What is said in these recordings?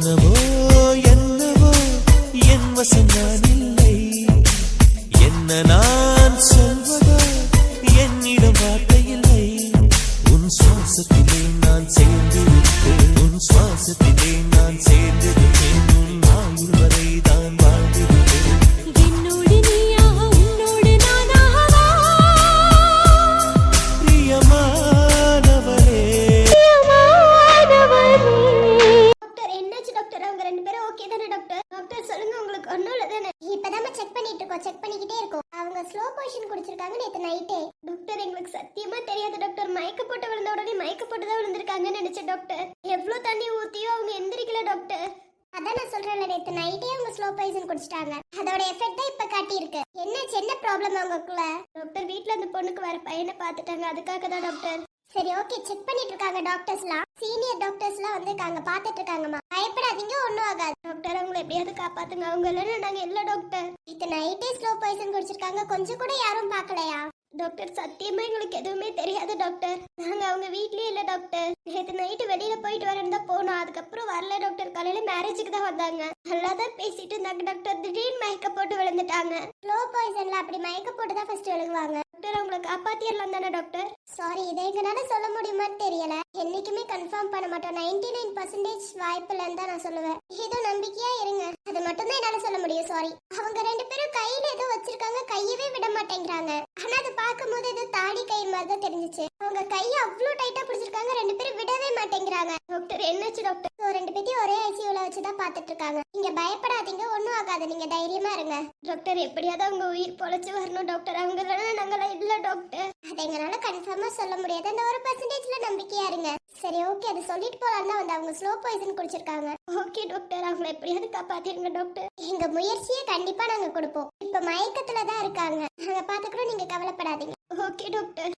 என்னவோ என்னவோ என் வசம் நான் இல்லை, என்ன நான் சொல்வதோ என்னிடம் வார்த்தை இல்லை. உன் சுவாசத்திலே நான் சேர்ந்திருப்பேன், உன் சுவாசத்திலே நான் சேர்ந்திருப்பேன், உன் ஆயுள் வரை தான் வாழ்ந்திருப்பேன். என்னோடு நீயாக உன்னோடு நானாகவா பிரியமானவரே. டாக்டர் என்னாச்சு டாக்டர்? அவங்க ரெண்டு பேரும் ஓகே தானே டாக்டர்? டாக்டர் சொல்லுங்க, உங்களுக்கு ஒண்ணும் இல்ல தானே? இப்பதான் செக் பண்ணிட்டு இருக்கோம், செக் பண்ணிக்கிட்டே இருக்கோம். அவங்க ஸ்லோ பொசிஷன் குடிச்சிருக்காங்க நேத்து நைட்டே. டாக்டர் எங்களுக்கு சத்தியமா தெரியாது டாக்டர். மயக்க போட்டு விழுந்த உடனே மயக்க போட்டு தான் விழுந்திருக்காங்கன்னு நினைச்சேன் டாக்டர். எவ்வளவு தண்ணி ஊத்தியோ அவங்க எந்திரிக்கல டாக்டர். அதான் நான் சொல்றேன்ல, நேத்து நைட்டே அவங்க ஸ்லோ பாய்சன் குடிச்சிட்டாங்க. அதோட எஃபெக்ட் தான் இப்ப காட்டி இருக்கு. என்னாச்சு, என்ன ப்ராப்ளம் அவங்களுக்குள்ள? டாக்டர் வீட்ல அந்த பொண்ணுக்கு வர பையனை பார்த்துட்டாங்க, அதுக்காக தான் டாக்டர். சரி ஓகே, செக் பண்ணிட்டு இருக்காங்க டாக்டர்ஸ்லாம். சீனியர் டாக்டர்ஸ்லாம் வந்திருக்காங்க, பார்த்துட்டு இருக்காங்கம்மா. பயப்படாதீங்க, ஒன்றும் ஆகாது டாக்டர். அவங்களை எப்படியாவது காப்பாத்துங்க. அவங்க இல்லைன்னா நாங்க இல்ல டாக்டர். இது நைட்டே ஸ்லோ பாய்சன் குடிச்சிருக்காங்க, கொஞ்சம் கூட யாரும் பார்க்கலையா டாக்டர்? சத்தியமா எங்களுக்கு எதுவுமே தெரியாது டாக்டர். நாங்க அவங்க வீட்லயே இல்ல டாக்டர். நேற்று நைட்டு வெளியில போயிட்டு வரேன் தான் போனோம், அதுக்கப்புறம் வரல டாக்டர். காலையில மேரேஜுக்கு தான் வந்தாங்க, நல்லாதான் பேசிட்டு இருந்தாங்க டாக்டர். திடீர்னு மயக்க போட்டு விழுந்துட்டாங்க. ஸ்லோ பாய்சன்ல அப்படி மயக்க போட்டு தான் ஃபர்ஸ்ட் விழுகுவாங்க டாக்டர். அவங்களை காப்பாத்திடலாம் தானே டாக்டர்? சாரி, இதை எங்கனால சொல்ல முடியுமான்னு தெரியல. என்னைக்குமே கன்ஃபார்ம் பண்ண மாட்டோம். 99% வாய்ப்பு இல்லைன்னு தான் நான் சொல்லுவேன். ஏதோ நம்பிக்கையா இருங்க, அது மட்டும் தான் என்னால சொல்ல முடியும். சாரி. அவங்க ரெண்டு பேரும் கையில ஏதோ வச்சிருக்காங்க, கையவே விட மாட்டேங்கிறாங்க. ஆனா அது பார்க்கும்போது ஏதோ தாடி கை மாதிரி தான் தெரிஞ்சிச்சு. அவங்க கையை அவ்வளவு டைட்டா பிடிச்சிருக்காங்க, ரெண்டு பேரும் விடவே மாட்டேங்கிறாங்க டாக்டர். என்னாச்சு டாக்டர்? ரெண்டு பேத்தையும் ஒரே ஐசியூல வச்சுதான் பாத்துட்டு இருக்காங்க. நீங்க பயப்படாதீங்க, ஒன்னும் ஆகாது, நீங்க தைரியமா இருங்க டாக்டர். எப்படியாவது அவங்க உயிர் பொழைச்சு வரணும் டாக்டர். அவங்க இல்லைன்னா நாங்களாம் இல்ல டாக்டர். அதை எங்களால கன்ஃபார்மா சொல்ல முடியாது, அந்த 1% நம்பிக்கையா இருங்க. சரி ஓகே, அது சொல்லிட்டு போலாம் தான் வந்து. அவங்க ஸ்லோ பாய்சன் குடிச்சிருக்காங்க. ஓகே டாக்டர், அவங்களை எப்படியாவது காப்பாத்திருங்க டாக்டர். எங்க முயற்சியை கண்டிப்பா நாங்க கொடுப்போம். இப்ப மயக்கத்துல தான் இருக்காங்க, நாங்க பாத்துக்கிறோம், நீங்க கவலைப்படாதீங்க. Okay doctor.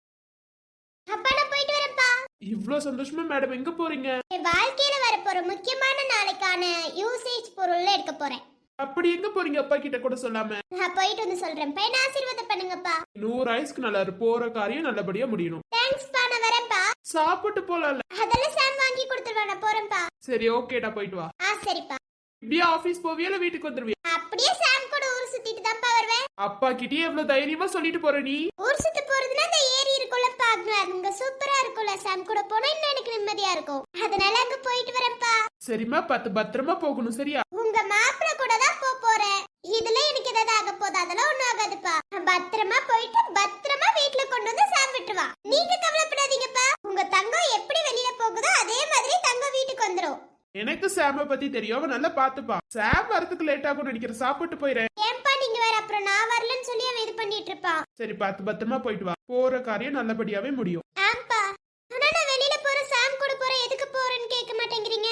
அப்பா நான் போயிட்டு வரேன்ப்பா. இவ்ளோ சந்தோஷமா மேடம் எங்க போறீங்க? என் வாழ்க்கையில வர போற முக்கியமான நாளைக்கான யூசேஜ் பொருள் எடுக்க போறேன். அப்படி எங்க போறீங்க அப்பா கிட்ட கூட சொல்லாம? நான் போயிட்டு வந்து சொல்றேன். பையன் ஆசீர்வாதம் பண்ணுங்கப்பா. 100 ஆயுஸ்க்கு நல்லா போற காரியம் நல்லபடியா முடியணும். தேங்க்ஸ்ப்பா, நான் வரேன்ப்பா. சாப்பிட்டு போலாம்ல? அதெல்லாம் சாம் வாங்கி கொடுத்துருவா, நான் போறேன்ப்பா. சரி ஓகேடா, போயிட்டு வா. சரிப்பா. இப்படியே ஆபீஸ் போவியா இல்ல வீட்டுக்கு வந்துருவியா? அப்படியே சாம் கூட ஊர் சுத்திட்டு தான்ப்பா வருவேன். அப்பா கிட்டயே எவ்வளவு தைரியமா சொல்லிட்டு போற நீ? ஊர் சுத்த போறதுன்னா அந்த ஏரி இருக்குல்ல பாக்கணும், அங்க சூப்பரா இருக்கும்ல. சாம் கூட போனா இன்னும் எனக்கு நிம்மதியா இருக்கும், அதனால அங்க போயிட்டு வரேன்ப்பா. சரிம்மா, பத்திரமா போகணும் சரியா? உங்க மாப்பிள்ள கூட தான் போறேன். இதுல எனக்கு ஏதாவது ஆக போகுது? அதெல்லாம் ஒண்ணும் ஆகாதுப்பா. பத்திரமா போயிட்டு பத்திரமா வீட்டுல கொண்டு வந்து சாம் விட்டுருவா. நீங்க கவலைப்படாதீங்கப்பா. உங்க தங்கம் எப்படி வெளியில போகுதோ அதே மாதிரி தங்கம் வீட்டுக்கு வந்துரும். எனக்கு சாம பத்தி தெரியும், அவன் நல்லா பாத்துப்பா. சாம் வரதுக்கு லேட் ஆகும் நினைக்கிறேன், சாப்பிட்டு போயிறேன். ஏன்பா நீங்க வேற அப்புறம் நான் வரலன்னு சொல்லி அவன் இது பண்ணிட்டு இருப்பான். சரி, பத்திரமா போயிட்டு வா. போற காரியம் நல்லபடியாவே முடியும். ஆம்பா, ஆனா நான் வெளியில போற சாம் கூட போற, எதுக்கு போறேன்னு கேட்க மாட்டேங்கிறீங்க.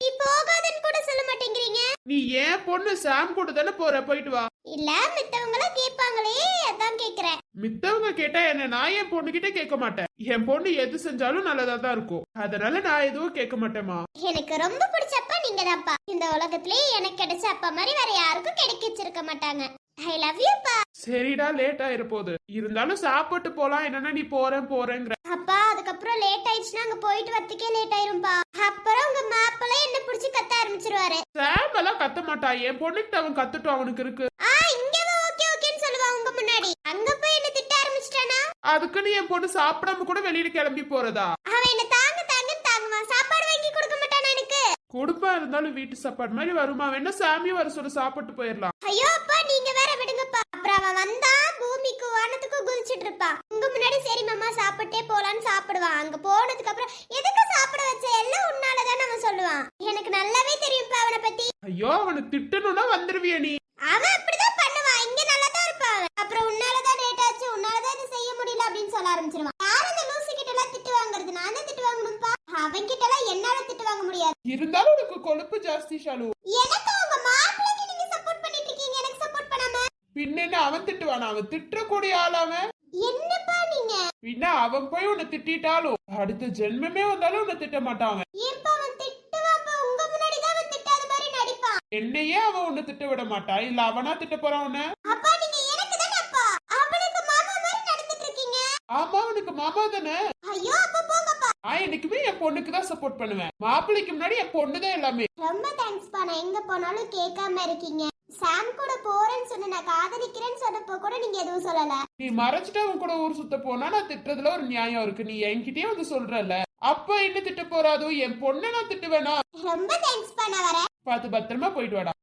நீ போகாதன்னு கூட சொல்ல மாட்டேங்கிறீங்க. நீ ஏன் பொண்ணு சாம் கூட தானே போற, போயிட்டு வா. இல்ல மித்தவங்கள கேட்பாங்களே, அதான் கேக்குறேன். மித்தவங்க கேட்டா என்ன, நான் என் பொண்ணு கிட்ட கேட்க மாட்டேன். என் பொண்ணு எது செஞ்சாலும் நல்லதா தான் இருக்கும், அதனால நான் எதுவும் கேட்க மாட்டேமா. எனக்கு ரொம்ப பிடிச்சப்பா நீங்க தான்ப்பா. இந்த உலகத்திலே எனக்கு கிடைச்ச அப்பா மாதிரி வேற யாருக்கும் கிடைச்சிருக்க மாட்டாங்க. ஐ லவ் யூ பா. சரிடா, லேட் ஆயிர போகுது, இருந்தாலும் சாப்பிட்டு போலாம். என்னன்னா நீ போறேங்கிற அப்பா, அதுக்கப்புறம் லேட் ஆயிடுச்சுன்னா அங்க போயிட்டு வரதுக்கே லேட் ஆயிரும்பா. அப்புறம் உங்க மாப்பிள்ள என்ன புடிச்சு கத்த ஆரம்பிச்சிருவாரு. சாம் எல்லாம் கத்த மாட்டா, என் பொண்ணுக்கு அவன் கத்துட்டும், அவனுக்கு இருக்கு. இங்க ஓகே ஓகேன்னு சொல்லுவா உங்க முன்னாடி. அங்க போய் என்ன திட்ட ஆரம்பிச்சிட்டானா? அதுக்குன்னு என் பொண்ணு சாப்பிடாம கூட வெளியில கிளம்பி போறதா? அவன் என்ன தாங்கன்னு தாங்குவான். சாப்பாடு வாங்கி கொடுக்க மாட்டானா எனக்கு? கொடுப்பா, இருந்தாலும் வீட்டு சாப்பாடு மாதிரி வருமா? வேணா சாமியும் வர சொல்ல, சாப்பிட்டு போயிடலாம். ஐயோ அப்பா, நீங்க வேற விடுங்கப்பா. அப்புறம் அவன் வந்தா பூமிக்கு வானத்துக்கு குதிச்சிட்டு இருப்பான். உங்க முன்னாடி சரி மாமா சாப்பிட்டே போலான்னு சாப்பிடுவான். அங்க போனதுக்கு அப்புறம் எதுக்கு சாப்பிட வச்ச, எல்லாம் உன்னாலதான் அவன் சொல்லுவான். எனக்கு நல்லாவே தெரியும்ப்பா அவனை பத்தி. ஐயோ, அவனை திட்டணும்னா வந்துருவிய நீ? அவன் அப்படிதான் பண்ணுவான், இங்க நல்லா தான் இருப்பான். அப்புறம் உன்னாலதான் லேட் ஆச்சு, உன்னாலதான் இது செய்ய முடியல அப்படின்னு சொல்ல ஆரம்பிச்சிருவான். யார் அந்த லூசு கிட்ட எல்லாம் திட்டு வாங்குறது? நான் தான் திட்டு வாங்கணும்ப்பா. அவன் கிட்ட எல்லாம் என்னால திட்டு வாங்க முடியாது. இருந்தாலும் உனக்கு கொழுப்பு ஜாஸ்தி ஷாலு. எனக்கு உங்க மாப்பிள்ளைக்கு நீங்க சப்போர்ட் பண்ணிட்டு இருக்கீங்க, எனக்கு சப்போர்ட் பண்ணாம. பின்ன அவன் திட்டுவானா? அவன் திட்டக்கூடிய ஆளாவன். என்னப்பா நீங்க? பின்ன அவன் போய் உன்னை திட்டாலும் அடுத்த ஜென்மமே வந்தாலும் உன்னை திட்ட மாட்டான். ஏப்பா அவன் திட்டுவாப்பா, உங்க முன்னாடி தான் அவன் திட்டாத மாதிரி நடிப்பான். என்னையே அவன் உன்னை திட்ட விட மாட்டான், இல்ல அவனா திட்ட போறான் உன்னை? அப்பா நீங்க எனக்கு தானே அப்பா, அவனுக்கு மாமா மாதிரி நடந்துட்டு இருக்கீங்க. ஆமா, அவனுக்கு மாமா தானே. ஐயோ அப்பா போங்கப்பா. நான் என்னைக்குமே என் பொண்ணுக்கு தான் சப்போர்ட் பண்ணுவேன். மாப்பிள்ளைக்கு முன்னாடி என் பொண்ணுதான் எல்லாமே. ரொம்ப தேங்க்ஸ்ப்பா. நான் எங்க போனாலும் கேட்காம இருக்கீங்க. சாம் கூட போறேன்னு சொன்ன, நான் காதலிக்கிறேன்னு சொன்னப்போ கூட நீங்க எதுவும் சொல்லல. நீ மறைச்சிட்டு அவன் கூட ஊர் சுத்த போனா நான் திட்டுறதுல ஒரு நியாயம் இருக்கு. நீ என்கிட்டயே வந்து சொல்றல, அப்ப என்ன திட்ட போறாதோ? என் பொண்ணை நான் திட்டுவேனா? ரொம்ப தேங்க்ஸ்ப்பா. நான் வரேன். பார்த்து பத்திரமா போயிட்டு வாடா.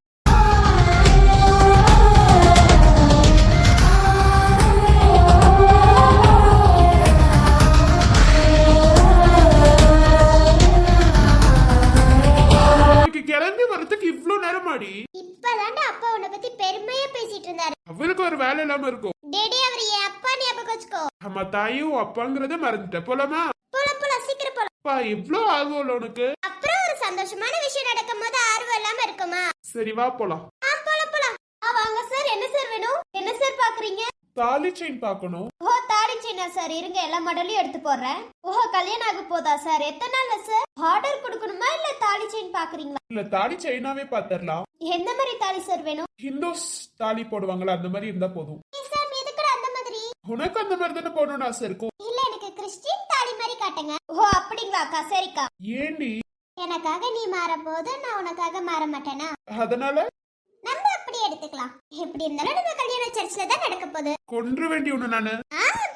கிளம்பி வரதுக்கு இவ்ளோ நேரமாடி? இப்பதான்டா அப்பா உன்னை பத்தி பெருமையா பேசிட்டு இருந்தாரு. அவருக்கு ஒரு வேலை இல்லாம இருக்கும். டேடி அவர் என் அப்பா, ஞாபகம் வச்சுக்கோ. அம்மா தாயும் அப்பாங்கிறத மறந்துட்ட. போலாமா? போலாம் சீக்கிரம் போலாம். அப்பா இவ்ளோ ஆர்வம் உனக்கு? அப்புறம் ஒரு சந்தோஷமான விஷயம் நடக்கும் போது ஆர்வம் இல்லாம இருக்குமா? சரி வா போலாம். போலாம். வாங்க சார். என்ன சார் வேணும்? என்ன சார் பாக்குறீங்க? தாலி செயின் பாக்கணும். ஓ தாலி செயினா சார்? இருங்க எல்லா மாடலையும் எடுத்து போடுறேன். ஓஹோ கல்யாணம் ஆக போதா சார்? எத்தனை நாள்ல சார்? ஆர்டர் கொடுக்கணுமா இல்ல தாலி செயின் பாக்குறீங்களா? இல்ல தாலி செயினாவே பாத்திரலாம். எந்த மாதிரி தாலி சார் வேணும்? ஹிந்துஸ் தாலி போடுவாங்களா அந்த மாதிரி இருந்தா போதும். சார் எதுக்குடா அந்த மாதிரி? உனக்கு அந்த மாதிரி தானே போடணும்னு ஆசை இருக்கும். இல்ல எனக்கு கிறிஸ்டியன் தாலி மாதிரி காட்டுங்க. ஓ அப்படிங்களாக்கா? சரிக்கா. ஏண்டி? எனக்காக நீ மாறும்போது நான் உனக்காக மாற மாட்டேனா? அதனால நம்ம அப்படி எடுத்துக்கலாம். எப்படி இருந்தாலும் நம்ம கல்யாணம் சர்ச்சில் தான் நடக்க போகுது. கொன்று வேண்டி ஒண்ணு நானு.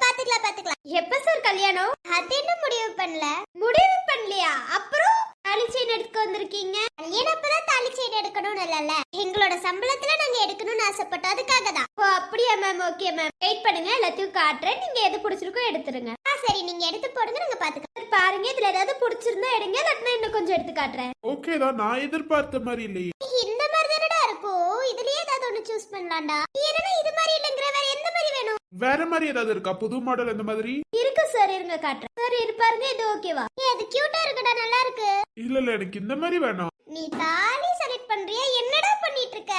பாத்துக்கலாம். எப்ப சார் கல்யாணம்? அது என்ன முடிவு பண்ணலையா? அப்புறம் தாலி செயின் எடுக்க வந்திருக்கீங்க. கல்யாணம் அப்பதான் தாலி செயின் எடுக்கணும்னு இல்லல்ல, எங்களோட சம்பளத்துல நாங்க எடுக்கணும்னு ஆசைப்பட்டோம், அதுக்காக தான். ஓ அப்படியா மேம்? ஓகே மேம், வெயிட் பண்ணுங்க, எல்லாத்தையும் காட்டுறேன். நீங்க எது பிடிச்சிருக்கோ எடுத்துருங்க. சரி நீங்க எடுத்து போடுங்க, நாங்க பாத்துக்கலாம். பாருங்க இதுல ஏதாவது பிடிச்சிருந்தா எடுங்க, இல்லாட்டினா இன்னும் கொஞ்சம் எடுத்து காட்டுறேன். ஓகே தான், நான் எதிர்பார்த்த மாதிரி இல்லையே. இந்த மாதிரி தானடா இருக்கும். இதுலயே ஏதாவது ஒண்ணு சூஸ் பண்ணலாம்டா. என்னன்னா இது மாதிரி இல்லங்கற, வேற எந்த மாதிரி வேணும்? வேற மாதிரி ஏதாவது இருக்கா? புது மாடல் அந்த மாதிரி இருக்கு சார், இருங்க காட்டுறேன். சார் இது பாருங்க, இது ஓகேவா? இது கியூட்டா இருக்குடா, நல்லா இருக்கு. இல்ல எனக்கு இந்த மாதிரி வேணாம். நீ தாலி செலக்ட் பண்றியா? என்னடா பண்ணிட்டு இருக்க?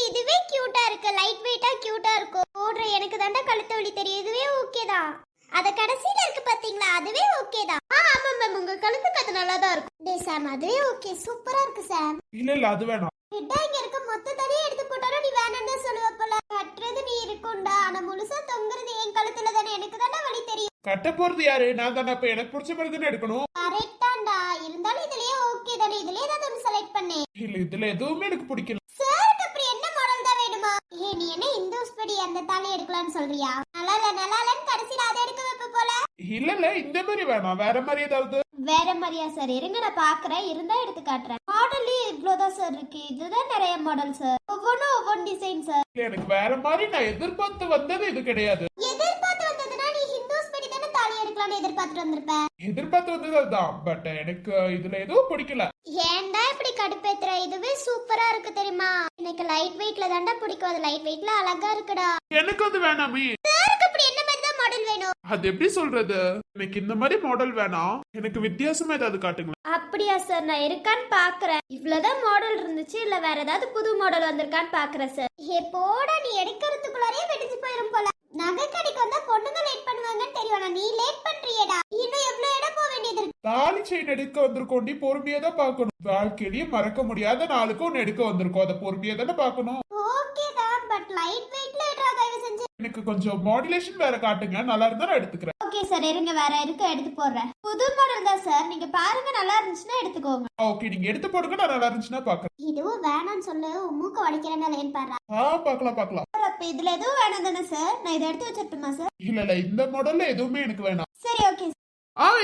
இதுவே கியூட்டா இருக்கு, லைட் வெயிட்டா கியூட்டா இருக்கும். போடுற எனக்கு தாண்டா கழுத்து வலி தெரியும். இதுவே ஓகே தான். அத கடைசில இருக்கு பாத்தீங்களா, அதுவே ஓகே தான். ஆமா மேம், உங்க கழுத்துக்கு அது நல்லா தான் இருக்கும். டேய் சாம், அதுவே ஓகே, சூப்பரா இருக்கு சாம். இல்ல அது வேணாம். ஹெட்டா இங்க இருக்க மொத்த தடியை எடுத்து போட்டாலும் நீ வேணாம்னு சொல்லுவ போல. கட்டுறது நீ இருக்கும்டா, ஆனா முழுசா தொங்குறது என் கழுத்துல தானே, எனக்கு தானே வலி தெரியும். கட்ட போறது யாரு? நான் தானே. அப்ப எனக்கு பிடிச்ச மாதிரி தானே எடுக்கணும். கரெக்டாண்டா. இருந்தாலும் இதுலயே ஓகே தானே, இதுலயே தான் ஒன்னு செலக்ட் பண்ணேன். இல்ல இதுல எதுவுமே எனக்கு பிடிக்கல. சாருக்கு அப்படி என்ன மாடல் தான் வேணுமா? நீ என்ன இந்துஸ் படி அந்த தாலி எடுக்கலாம்னு சொல்றியா? நல்லா இல்லன்னு கடைசில அதை எடுக்க வைப்ப போல. இல்ல இந்த மாதிரி வேணாம், வேற மாதிரி ஏதாவது. வேற மாதிரியா சார்? இருங்க நான் பாக்குறேன், இருந்தா எடுத்து காட்டுறேன். மாடல் இவ்வளவுதான் சார் இருக்கு, இதுதான் நிறைய மாடல் சார், ஒவ்வொன்றும் ஒவ்வொரு டிசைன் சார். எனக்கு வேற மாதிரி நான் எதிர்பார்த்து வந்தது இது கிடையாது. எதிர்பார்த்து வந்ததுன்னா நீ ஹிந்துஸ் படி தானே தாலி எடுக்கலாம்னு எதிர்பார்த்துட்டு வந்திருப்ப. எதிர்பார்த்து வந்தது அதுதான், பட் எனக்கு இதுல எதுவும் பிடிக்கல. ஏன்டா இப்படி கடுப்பேத்துற? இதுவே சூப்பரா இருக்கு தெரியுமா? எனக்கு லைட் வெயிட்ல தாண்டா பிடிக்கும், அது லைட் வெயிட்ல அழகா இருக்குடா. எனக்கு அது வேணாமே. சாருக்கு அப்படி என்ன மாதிரி தான் மாடல் வேணும்? அது எப்படி சொல்றது? எனக்கு இந்த மாதிரி மாடல் வேணாம், எனக்கு வித்தியாசமா ஏதாவது காட்டுங்க. அப்படியா சார்? நான் இருக்கான்னு பாக்குறேன். இவ்வளவுதான் மாடல் இருந்துச்சு, இல்ல வேற ஏதாவது புது மாடல் வந்திருக்கான்னு பாக்குறேன் சார். போடா, நீ எடுக்கிறதுக்குள்ளாரே வெடிச்சு போயிரும் போல. நகை கடைக்கு வந்தா பொண்ணுங்க லேட் பண்ணுவாங்கன்னு தெரியும், நீ லேட் பண்றியேடா. இன்னும் எவ்வளவு இடம் போக வேண்டியது இருக்கு. தாலி செயின் எடுக்க வந்திருக்கோண்டி, பொறுமையா தான் பாக்கணும். வாழ்க்கையிலேயே மறக்க முடியாத நாளுக்கு ஒன்னு எடுக்க வந்திருக்கோம், அதை பொறுமையா தானே பாக்கணும். ஓகே தான், பட் லைட் வெயிட்ல எடுறா தயவு செஞ்சு. எனக்கு கொஞ்சம் மாடுலேஷன் வேற காட்டுங்க, நல்லா இருந்தா நான் எடுத்துக்கிறேன். ஓகே சார், இருங்க வேற இருக்கு, எடுத்து போடுறேன். புது மாடல் தான் சார், நீங்க பாருங்க, நல்லா இருந்துச்சுன்னா எடுத்துக்கோங்க. ஓகே நீங்க எடுத்து போடுங்க, நான் நல்லா இருந்துச்சுன்னா பாக்குறேன். இதுவும் வேணாம்னு சொல்லு, மூக்க வலிக்கிறேன்னு பாரு. பாக்கலாம். அப்ப இதுல எதுவும் வேணாம் தானே சார்? நான் இதை எடுத்து வச்சிருப்பேமா சார்? இல்ல இந்த மாடல்ல எதுவுமே எனக்கு வேணாம். சரி ஓகே.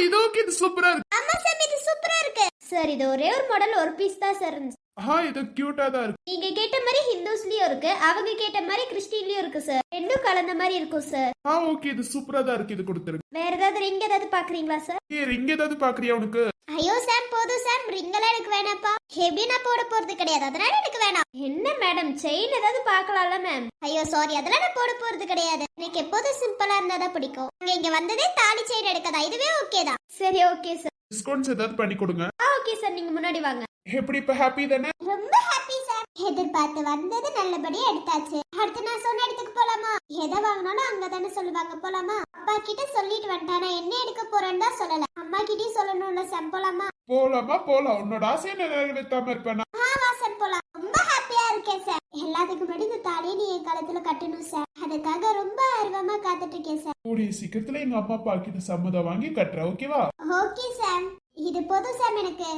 இது ஓகே, இது சூப்பரா இருக்கு. ஆமா சார், இது சூப்பரா இருக்கு சார். இது ஒரே ஒரு மாடல், ஒரு பீஸ் தான் சார் இருந்துச்சு. இது கியூட்டா தான் இருக்கு. நீங்க கேட்ட மாதிரி ஹிந்துஸ்லயும் இருக்கு, அவங்க கேட்ட மாதிரி கிறிஸ்டின்லயும் இருக்கு சார். ரெண்டும் கலந்த மாதிரி இருக்கும் சார். ஓகே இது சூப்பரா தான் இருக்கு, இது கொடுத்துருங்க. வேற ஏதாவது ரிங் ஏதாவது பாக்குறீங்களா சார்? ரிங் ஏதாவது பாக்குறியா உனக்கு? ஐயோ சார் போதும் சார், ரிங்கெல்லாம் எனக்கு வேணாப்பா. ஹெவி நான் போட போறது கிடையாது, அதனால எனக்கு வேணாம். என்ன மேடம், செயின் ஏதாவது பாக்கலாம்ல மேம்? ஐயோ சாரி, அதெல்லாம் நான் போட போறது கிடையாது. எனக்கு எப்போதும் சிம்பிளா இருந்தாதான் பிடிக்கும். இங்க வந்ததே தாலி செயின் எடுக்கதா, இதுவே ஓகே தான். சரி ஓகே சார். டிஸ்கவுண்ட்ஸ் ஏதாவது பண்ணி கொடுங்க. ஓகே சார், நீங்க முன்னாடி வாங்க. எப்படி இப்ப ஹாப்பி தானே? ரொம்ப ஹாப்பி சார். எதிர்பார்த்து வந்தது நல்லபடியா எடுத்தாச்சு. அடுத்து நான் சொன்ன இடத்துக்கு போலாமா? எதை வாங்கினாலும் அங்க தானே சொல்லுவாங்க, போலாமா? அப்பா கிட்ட சொல்லிட்டு வந்துட்டானா என்ன எடுக்க போறேன்னு தான் சொல்லல. அம்மா கிட்டயும் சொல்லணும்ல சார், போலாமா? போலாம். உன்னோட ஆசையை நிறைவேற்றாம இருப்பேனா? வா சார் போலாம். ரொம்ப ஹாப்பியா இருக்கேன் சார். எல்லாத்துக்கும் முன்னாடி இந்த தாலியை நீ என் கழுத்துல கட்டணும் சார். அதுக்காக ரொம்ப ஆர்வமா காத்துட்டு இருக்கேன் சார். கூடிய சீக்கிரத்துல எங்க அம்மா அப்பா கிட்ட சம்மதம் வாங்கி கட்டுறேன், ஓகேவா? ஓகே சாம், இது போதும் சாம். எனக்கு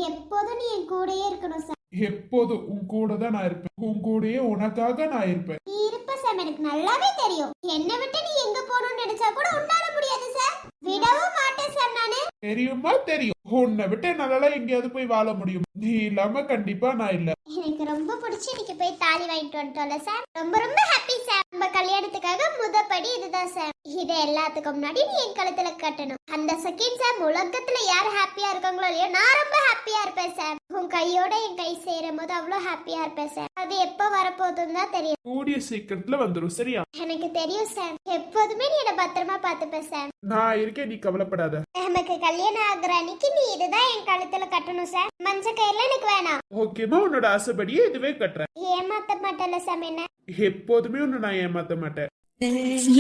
எப்போதும் நீ என் கூடயே இருக்கணும் சாம். எப்போதும் உன் கூட தான் நான் இருப்பேன். உன் கூடயே உனக்காக நான் இருப்பேன். நீ இருப்ப சாம், எனக்கு நல்லாவே தெரியும். என்னை விட்டு நீ எங்க போகணும்னு நினைச்சா கூட உன்னால முடியாது சாம். விடவும் மாட்டேன் சாம் நானு. தெரியுமா? தெரியும். உன்னை விட்டு என்னால எங்கேயாவது போய் வாழ முடியும். நீ இல்லாம கண்டிப்பா நான் இல்ல. எனக்கு ரொம்ப பிடிச்சி இன்னைக்கு போய் தாலி வாங்கிட்டு வந்துட்டோம்ல சார். ரொம்ப ரொம்ப ஹாப்பி சார். நம்ம கல்யாணத்துக்காக முதப்படி இதுதான் சார். இதை எல்லாத்துக்கும் முன்னாடி நீ என் கழுத்துல கட்டணும். அந்த செகண்ட் சார் உலகத்துல யார் ஹாப்பியா இருக்காங்களோ இல்லையோ, நான் ரொம்ப ஹாப்பியா இருப்பேன் சார். உன் கையோட என் கை சேரும் போது அவ்வளவு ஹாப்பியா இருப்பேன் சார். அது எப்ப வரப்போகுதுன்னு தான் தெரியும். கூடிய சீக்கிரத்துல வந்துடும், சரியா? எனக்கு தெரியும் சார். எப்போதுமே நீ என்ன பத்திரமா பாத்துப்ப சார். நான் இருக்கேன், நீ கவலைப்படாத. நமக்கு கல்யாணம் ஆகுற அன்னைக்கு நீ இதுதான் என் கழுத்துல கட்டணும் சார். மஞ்ச கயிறுல எனக்கு வேணாம். ஓகேமா, உன்னோட ஆசைப்படியே இதுவே கட்டுறேன். ஏமாத்த மாட்டேன்ல சார் என்ன. எப்போதுமே உன்னை நான் ஏமாத்த மாட்டேன்.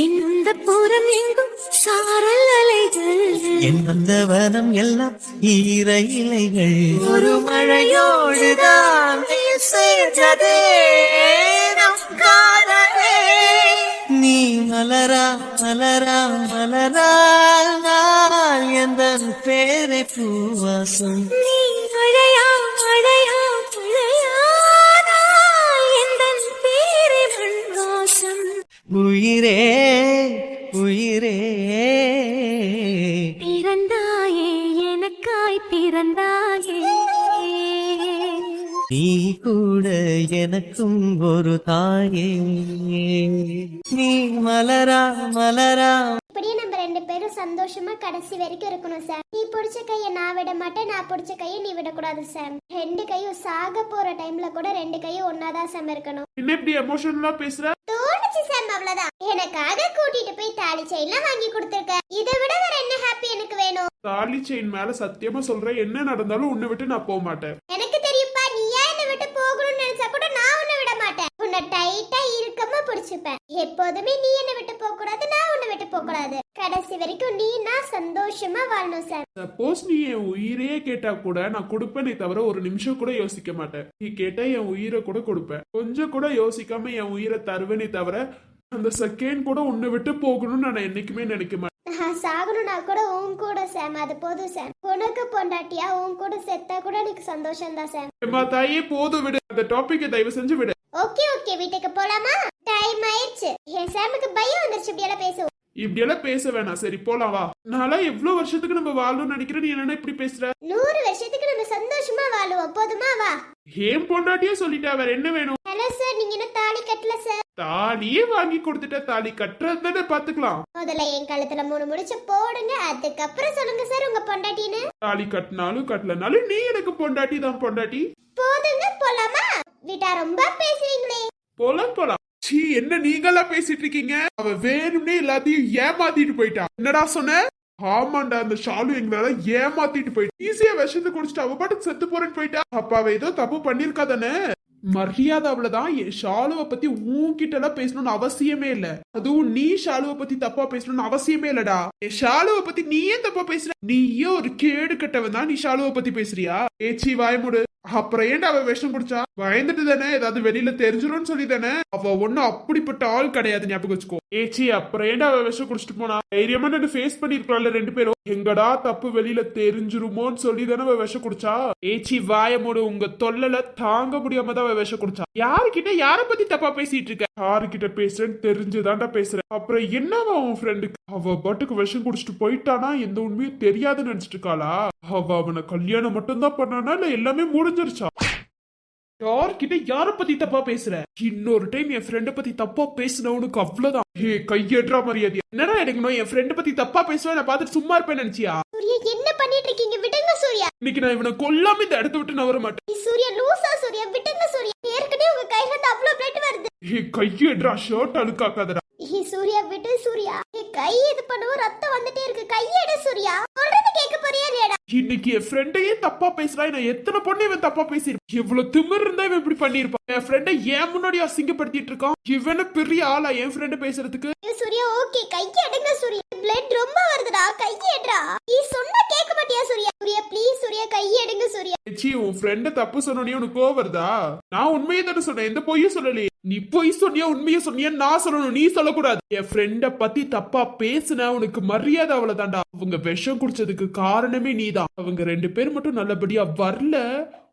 எந்த புறம் எங்கும் சாரல் அலைகள், என் வந்த வனம் எல்லாம் ஈர இலைகள். ஒரு மழையோடுதான் சேர்ந்ததே நம் காதலே. நீ மலரா மலரா மலரா எந்த பேரை பூவாசம். நீ மழையா மழையா மழையானா எந்தன் பேரை மண்வாசம். உயிரே உயிரே பிறந்தாயே எனக்காய் பிறந்தாயே. நீ கூட எனக்கும் ஒரு தாயே. நீ மலரா மலரா. இப்படியே நம்ம ரெண்டு பேரும் சந்தோஷமா கடைசி வரைக்கும் இருக்கணும் சார். நீ பிடிச்ச கைய நான் விட மாட்டேன், நான் பிடிச்ச கைய நீ விடக்கூடாது சார். ரெண்டு கையும் சாக போற டைம்ல கூட ரெண்டு கையும் ஒன்னாதான் சார் இருக்கணும். என்ன இப்படி எமோஷனலா பேசுற? தோணுச்சு சார், அவ்வளவுதான். எனக்காக கூட்டிட்டு போய் தாலி செயின்லாம் வாங்கி கொடுத்துருக்க. இதை விட வேற என்ன ஹாப்பி எனக்கு வேணும்? தாலி செயின் மேல சத்தியமா சொல்றேன், என்ன நடந்தாலும் உன்னை விட்டு நான் போக மாட்டேன். எனக்கு தெரியுப்பா, நீயா என்னை விட்டு போகணும்னு நினைச்சா கூட நான் உன்னை விட மாட்டேன். உன்னை டைட்டா இறுக்கமா பிடிச்சுப்பேன். எப்போதுமே நீ என்னை விட்டு போக கூடாது, நான் உன்னை விட்டு போக கூடாது. கடைசி வரைக்கும் நீ நான் சந்தோஷமா வாழணும் சார். சப்போஸ் நீ என் உயிரையே கேட்டா கூட நான் கொடுப்பேனே தவிர ஒரு நிமிஷம் கூட யோசிக்க மாட்டேன். நீ கேட்டா என் உயிரை கூட கொடுப்பேன். கொஞ்சம் கூட யோசிக்காம என் உயிரை தருவேனே தவிர அந்த செகண்ட் கூட உன்னை விட்டு போகணும்னு நான் என்னைக்குமே நினைக்க மாட்டேன். நான் சாகணும்னா கூட உன் கூட சாம், அது போதும் சாம். உனக்கு பொண்டாட்டியா உன் கூட செத்தா கூட எனக்கு சந்தோஷம் தான் சாம். அம்மா தாயே, போதும் விடு. அந்த டாபிக்கை தயவு செஞ்சு விடு. ஓகே ஓகே, வீட்டுக்கு போலாமா? டைம் ஆயிடுச்சு. என் சாமுக்கு பயம் வந்துருச்சு. இப்படி எல்லாம் பேசுவோம். இப்படி எல்லாம் பேச வேணாம், சரி போலாம் வா. நான்லாம் எவ்வளவு வருஷத்துக்கு நம்ம வாழணும்னு நினைக்கிறேன், நீ என்ன இப்படி பேசுற? 100 வருஷத்துக்கு நம்ம சந்தோஷமா வாழுவோம், போதுமா? வா. ஏன் பொண்டாட்டியே சொல்லிட்டா, வேற என்ன வேணும்? ஹலோ சார், நீங்க என்ன தாலி கட்டல சார்? தாலியே வாங்கி கொடுத்துட்ட, தாலி கட்டுறது தானே பாத்துக்கலாம். முதல்ல என் கழுத்துல 3 முடிச்சு போடுங்க, அதுக்கப்புறம் சொல்லுங்க சார் உங்க பொண்டாட்டின்னு. தாலி கட்டினாலும் கட்டலனாலும் நீ எனக்கு பொண்டாட்டி தான். பொண்டாட்டி போதுங்க, போலாமா? வீட்டா ரொம்ப பேசுவீங்களே. போலாம் போலாம். சீ, என்ன நீங்களா பேசிட்டு இருக்கீங்க? அவ வேணும்னே எல்லாத்தையும் ஏமாத்திட்டு போயிட்டா. என்னடா சொன்ன? ஆமாண்டா, அந்த ஷாலு எங்களால ஏமாத்திட்டு போயிட்டு ஈஸியா விஷத்தை குடிச்சிட்டு அவ பாட்டுக்கு செத்து போறேன்னு போயிட்டா. அப்ப அவ ஏதோ தப்பு பண்ணிருக்காதானே? மரியாதை அவ்வளவுதான். என் ஷாலுவை பத்தி உன்கிட்ட எல்லாம் பேசணும்னு அவசியமே இல்ல. அதுவும் நீ ஷாலுவை பத்தி தப்பா பேசணும்னு அவசியமே இல்லடா. என் ஷாலுவை பத்தி நீயே தப்பா பேசுற. நீயே ஒரு கேடு கட்டவன் தான். நீ ஷாலுவை பத்தி பேசுறியா? ஏச்சி வாயமுடு. அப்புறம் ஏன்டா அவ விஷம் குடிச்சா? பயந்துட்டு தானே, ஏதாவது வெளியில தெரிஞ்சிடும் சொல்லி தானே. அவ ஒன்னும் அப்படிப்பட்ட ஆள் கிடையாது, ஞாபகம் வச்சுக்கோ. ஏச்சி, அப்புறம் ஏன்டா அவ விஷம் குடிச்சிட்டு போனா? தைரியமா நான் ஃபேஸ் பண்ணிருக்கலாம்ல ரெண்டு பேரும். எங்கடா தப்பு வெளியில தெரிஞ்சிருமோன்னு சொல்லி தானே அவ விஷம் குடிச்சா. ஏச்சி வாயமுடு. உங்க தொல்லல தாங்க முடியாம தான் அவ விஷம் குடிச்சா. யாருக்கிட்ட யார பத்தி தப்பா பேசிட்டு இருக்க? யாருக்கிட்ட பேசுறேன்னு தெரிஞ்சுதான்டா பேசுறேன். அப்புறம் என்னவா உன் ஃப்ரெண்டுக்கு? அவ பாட்டுக்கு விஷம் குடிச்சிட்டு போயிட்டானா எந்த உண்மையும் தெரியாதுன்னு நினைச்சிட்டு இருக்காளா? அவ அவனை கல்யாணம் மட்டும் தான் பண்ணானா இல்ல எல்லாமே முடிஞ்சிருச்சா? யார்கிட்ட யார பத்தி தப்பா பேசுற? இன்னொரு டைம் என் ஃப்ரெண்ட பத்தி தப்பா பேசினவனுக்கு அவ்வளவுதான். ஏ, கையேற்றா மரியாதையா. என்னடா எடுக்கணும்? என் ஃப்ரெண்ட பத்தி தப்பா பேசுவேன் நான் பார்த்துட்டு சும்மா இருப்பேன் நினைச்சியா? சூர்யா, என்ன பண்ணிட்டு இருக்கீங்க? விடுங்க சூர்யா. இன்னைக்கு நான் இவனை கொல்லாம இந்த இடத்த விட்டு நவர மாட்டேன். சூர்யா லூசா? சூர்யா விடுங்க சூர்யா. ஏற்கனவே உங்க கையில இருந்து அவ்வளவு பிளட் வருது. ஏ, கையேற்றா. ஷர்ட் அழுக்காக்காதடா. சூர்யா விட்டு சூர்யா. கை இது பண்ணுவோம், ரத்தம் வந்துட்டே இருக்கு. கையெடு சூர்யா. சொல்றது கேட்க போறியா இல்லையா? இன்னைக்கு என் ஃப்ரெண்டையே தப்பா பேசுறான். நான் எத்தனை பொண்ணு இவன் தப்பா பேசிருப்பான். இவ்வளவு திமிர் இருந்தா இவன் இப்படி பண்ணிருப்பான். என் ஃப்ரெண்டை ஏன் முன்னாடி அசிங்கப்படுத்திட்டு இருக்கான். இவன பெரிய ஆளா என் ஃப்ரெண்ட் பேசுறதுக்கு? சூர்யா ஓகே, கையெடுங்க சூர்யா. பிளட் ரொம்ப வருதுடா, கையெடுடா. நீ சொன்னா கேட்க மாட்டியா சூர்யா? சூர்யா ப்ளீஸ் சூர்யா, கையெடுங்க சூர்யா. உன் ஃப்ரெண்ட தப்பு சொன்னோடனே உனக்கு கோவம் வருதா? நான் உண்மையை தானே சொன்னேன், எந்த பொய்யும் சொல்லலையே. நீ பொய் சொன்னியா உண்மையை சொன்னியா நான் சொல்லணும், நீ சொல்லக்கூடாது. என் ஃப்ரெண்ட பத்தி தப்பா பேசுன உனக்கு மரியாதை அவ்வளவுதான்டா. அவங்க விஷம் குடிச்சதுக்கு காரணமே நீதான். அவங்க 2 பேர் மட்டும் நல்லபடியா வரல,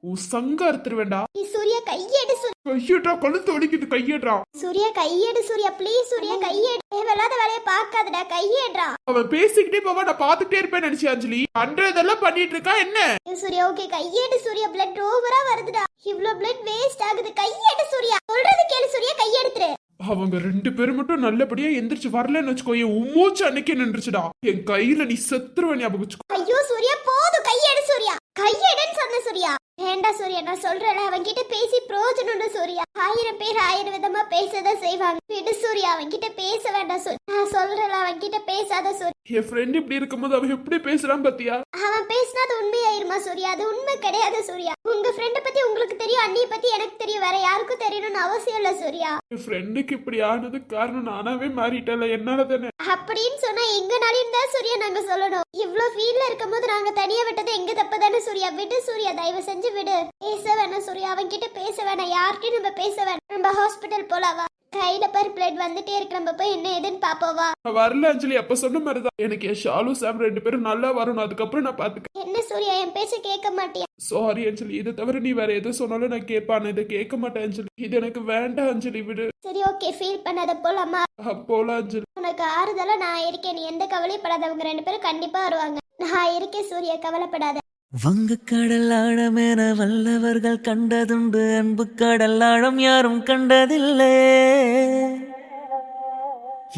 உன் சங்க அறுத்துருவேண்டா. நீ சூர்யா கையெடு கையேட்றா, கழுத்து வலிக்குது, கையேட்றா. சூர்யா கையெடு சூர்யா ப்ளீஸ் சூர்யா கையெடு. தேவையில்லாத வேலையை பார்க்காதடா கையேடுறா. அவன் பேசிக்கிட்டே போவா, நான் பாத்துக்கிட்டே இருப்பேன் நினைச்சு அஞ்சலி. பண்றதெல்லாம் பண்ணிட்டு இருக்கா என்ன? சூர்யா ஓகே கையேடு சூர்யா, பிளட் ஓவரா வருதுடா. இவ்ளோ பிளட் வேஸ்ட் ஆகுது. கையேடு சூர்யா, சொல்றது கேளு சூர்யா கையெடுத்துரு. அவங்க 2 பேரும் மட்டும் நல்லபடியா எந்திரிச்சு வரலன்னு வச்சுக்கோ, என் உம்மூச்சு அன்னைக்கே நின்றுச்சுடா. என் கையில நீ செத்துருவ ஞாபகம் வச்சுக்கோ. ஐயோ சூர்யா போதும் கையெடு சூர்யா, கையெடுன்னு சொன்ன சூர்யா. வேண்டா சூர்யா, நான் சொல்றேன் அவன்கிட்ட பேசி பிரோஜனம் சூர்யா. 1000 பேர் 1000 விதமா பேசதான் செய்வாங்க. விடு சூர்யா, அவன்கிட்ட பேச வேண்டாம் சூர்யா. நான் சொல்றேன் அவன்கிட்ட பேசாத சூர்யா. என் ஃப்ரெண்ட் இப்படி இருக்கும்போது அவன் எப்படி பேசுறான் பாத்தியா? அவன் பேசினா அது உண்மையாயிருமா சூர்யா? அது உண்மை கிடையாது சூர்யா. உங்க ஃப்ரெண்ட பத்தி உங்களுக்கு தெரியும், அண்ணிய பத்தி எனக்கு தெரியும், வேற யாருக்கும் தெரியணும்னு அவசியம் இல்ல சூர்யா. என் ஃப்ரெண்டுக்கு இப்படி ஆனது காரணம் நானாவே மாறிட்டல, என்னால தானே. அப்படின்னு சொன்னா எங்கனாலையும் தான் சூர்யா நாங்க சொல்லணும். இவ்ளோ ஃபீல்ல இருக்கும்போது நாங்க தனியா விட்டது எங்க தப்பு தானே சூர்யா. விடு சூர்யா, தயவு செஞ்சு விடு. பேச வேணாம் சூர்யா, அவன் கிட்ட பேச வேணாம், யார்கிட்டயும் நம்ம பேச வேணாம். நம்ம ஹாஸ்பிட்டல் போலாவா? கையில பாரு பிளட் வந்துட்டே இருக்கு, நம்ம போய் என்ன ஏதுன்னு பாப்போவா? வரல அஞ்சலி, அப்ப சொன்ன மாதிரிதான். எனக்கு என் ஷாலு சாம் 2 பேரும் நல்லா வரணும், அதுக்கப்புறம் நான் பாத்துக்க. என்ன சூர்யா என் பேச்ச கேட்க மாட்டியா? சாரி அஞ்சலி, இதை தவிர நீ வேற எது சொன்னாலும் நான் கேட்பான். இதை கேட்க மாட்டேன் அஞ்சலி, இது எனக்கு வேண்டாம் அஞ்சலி, விடு. சரி ஓகே, ஃபீல் பண்ணாத, போலாமா? போலாம் அஞ்சலி. உனக்கு ஆறுதலா நான் இருக்கேன், நீ எந்த கவலையும் படாத. அவங்க 2 பேரும் கண்டிப்பா வருவாங்க. நான் இருக்கேன் சூர்யா, கவலைப்படாத. வங்கக்கடல் ஆழமென வல்லவர்கள் கண்டதுண்டு, அன்பு கடல் ஆழம் யாரும் கண்டதில்லை.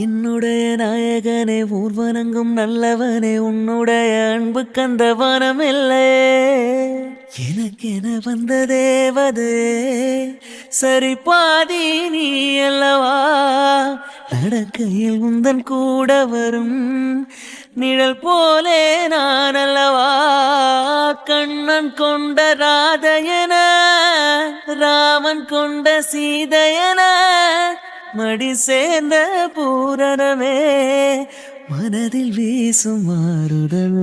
என்னுடைய நாயகனே ஊர்வனங்கும் நல்லவனே, உன்னுடைய அன்பு கந்த வனமில்லை. எனக்கென வந்த தேவதே சரி பாதி நீ அல்லவா, நடக்கையில் உந்தன் கூட வரும் நிழல் போலே நான் அல்லவா. கண்ணன் கொண்ட ராதையன, ராமன் கொண்ட சீதையன, மடி சேர்ந்த பூரணமே, மனதில் வீசும் மாறுதல்.